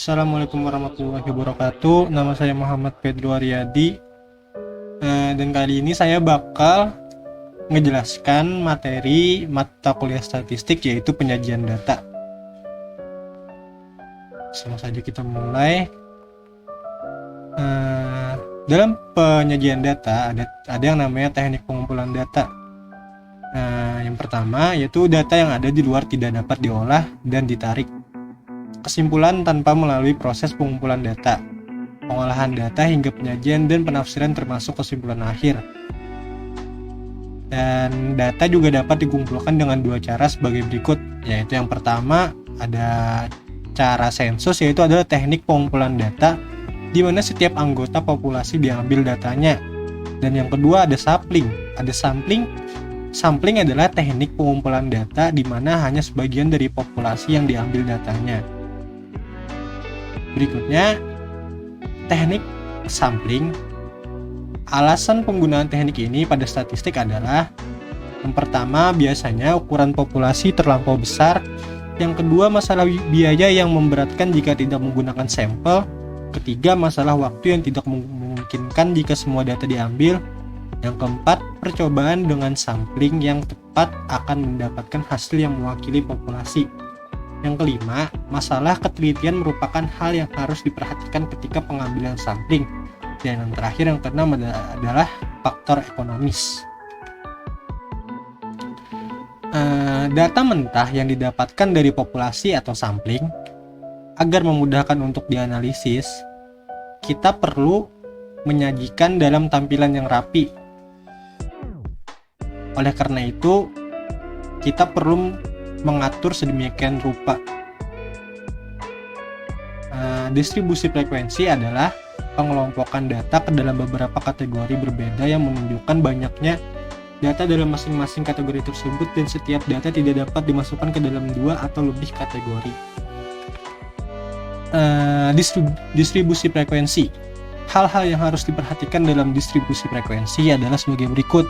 Assalamualaikum warahmatullahi wabarakatuh. Nama saya Muhammad Pedro Aryadi. Dan kali ini saya bakal ngejelaskan materi mata kuliah statistik, yaitu penyajian data. Langsung saja kita mulai. Dalam penyajian data ada yang namanya teknik pengumpulan data. Yang pertama yaitu data yang ada di luar tidak dapat diolah dan ditarik. Kesimpulan tanpa melalui proses pengumpulan data, pengolahan data hingga penyajian dan penafsiran termasuk kesimpulan akhir. Dan data juga dapat dikumpulkan dengan dua cara sebagai berikut, yaitu yang pertama ada cara sensus, yaitu adalah teknik pengumpulan data di mana setiap anggota populasi diambil datanya. Dan yang kedua ada sampling. Sampling adalah teknik pengumpulan data di mana hanya sebagian dari populasi yang diambil datanya. Berikutnya, teknik sampling. Alasan penggunaan teknik ini pada statistik adalah: yang pertama, biasanya ukuran populasi terlampau besar. Yang kedua, masalah biaya yang memberatkan jika tidak menggunakan sampel. Ketiga, masalah waktu yang tidak memungkinkan jika semua data diambil. Yang keempat, percobaan dengan sampling yang tepat akan mendapatkan hasil yang mewakili populasi. Yang kelima, masalah ketelitian merupakan hal yang harus diperhatikan ketika pengambilan sampling. Dan yang terakhir, yang keenam adalah faktor ekonomis. Data mentah yang didapatkan dari populasi atau sampling, agar memudahkan untuk dianalisis, kita perlu menyajikan dalam tampilan yang rapi. Oleh karena itu, kita perlu mengatur sedemikian rupa. Distribusi frekuensi adalah pengelompokan data ke dalam beberapa kategori berbeda yang menunjukkan banyaknya data dalam masing-masing kategori tersebut, dan setiap data tidak dapat dimasukkan ke dalam dua atau lebih kategori. Distribusi frekuensi. Hal-hal yang harus diperhatikan dalam distribusi frekuensi adalah sebagai berikut.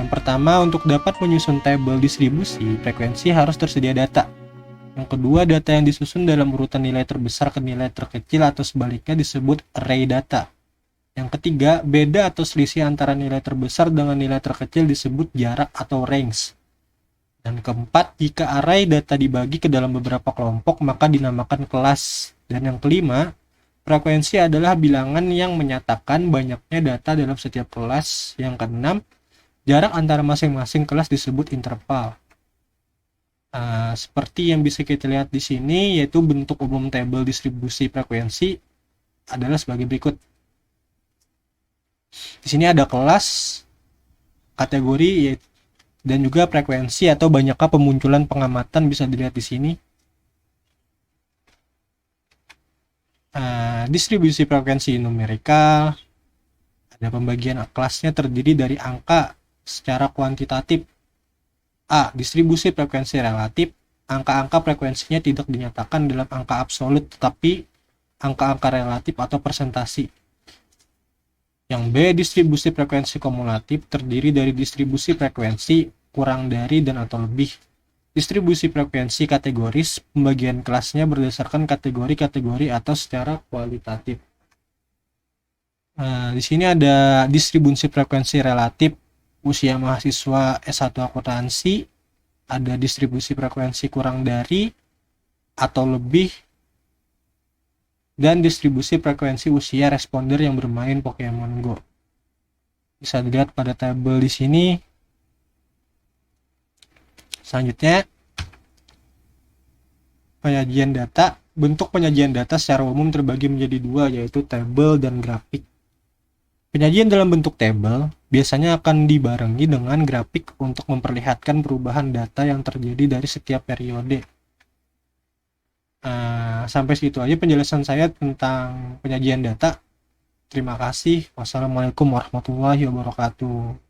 Yang pertama, untuk dapat menyusun tabel distribusi frekuensi harus tersedia data. Yang kedua, data yang disusun dalam urutan nilai terbesar ke nilai terkecil atau sebaliknya disebut array data. Yang ketiga, beda atau selisih antara nilai terbesar dengan nilai terkecil disebut jarak atau range. Dan keempat, jika array data dibagi ke dalam beberapa kelompok maka dinamakan kelas. Dan yang kelima, frekuensi adalah bilangan yang menyatakan banyaknya data dalam setiap kelas. Yang keenam, jarak antara masing-masing kelas disebut interval. Seperti yang bisa kita lihat di sini, yaitu bentuk umum tabel distribusi frekuensi adalah sebagai berikut. Di sini ada kelas, kategori, dan juga frekuensi atau banyakkah pemunculan pengamatan bisa dilihat di sini. Distribusi frekuensi numerikal, ada pembagian kelasnya terdiri dari angka secara kuantitatif. Distribusi frekuensi relatif, angka-angka frekuensinya tidak dinyatakan dalam angka absolut tetapi angka-angka relatif atau persentasi. Yang B, distribusi frekuensi kumulatif, terdiri dari distribusi frekuensi kurang dari dan atau lebih. Distribusi frekuensi kategoris, pembagian kelasnya berdasarkan kategori-kategori atau secara kualitatif. Di sini ada distribusi frekuensi relatif, usia mahasiswa S1 akuntansi, ada distribusi frekuensi kurang dari atau lebih, dan distribusi frekuensi usia responder yang bermain Pokemon Go. Bisa dilihat pada tabel di sini. Selanjutnya, penyajian data. Bentuk penyajian data secara umum terbagi menjadi dua, yaitu tabel dan grafik. Penyajian dalam bentuk tabel biasanya akan dibarengi dengan grafik untuk memperlihatkan perubahan data yang terjadi dari setiap periode. Sampai situ aja penjelasan saya tentang penyajian data. Terima kasih. Wassalamualaikum warahmatullahi wabarakatuh.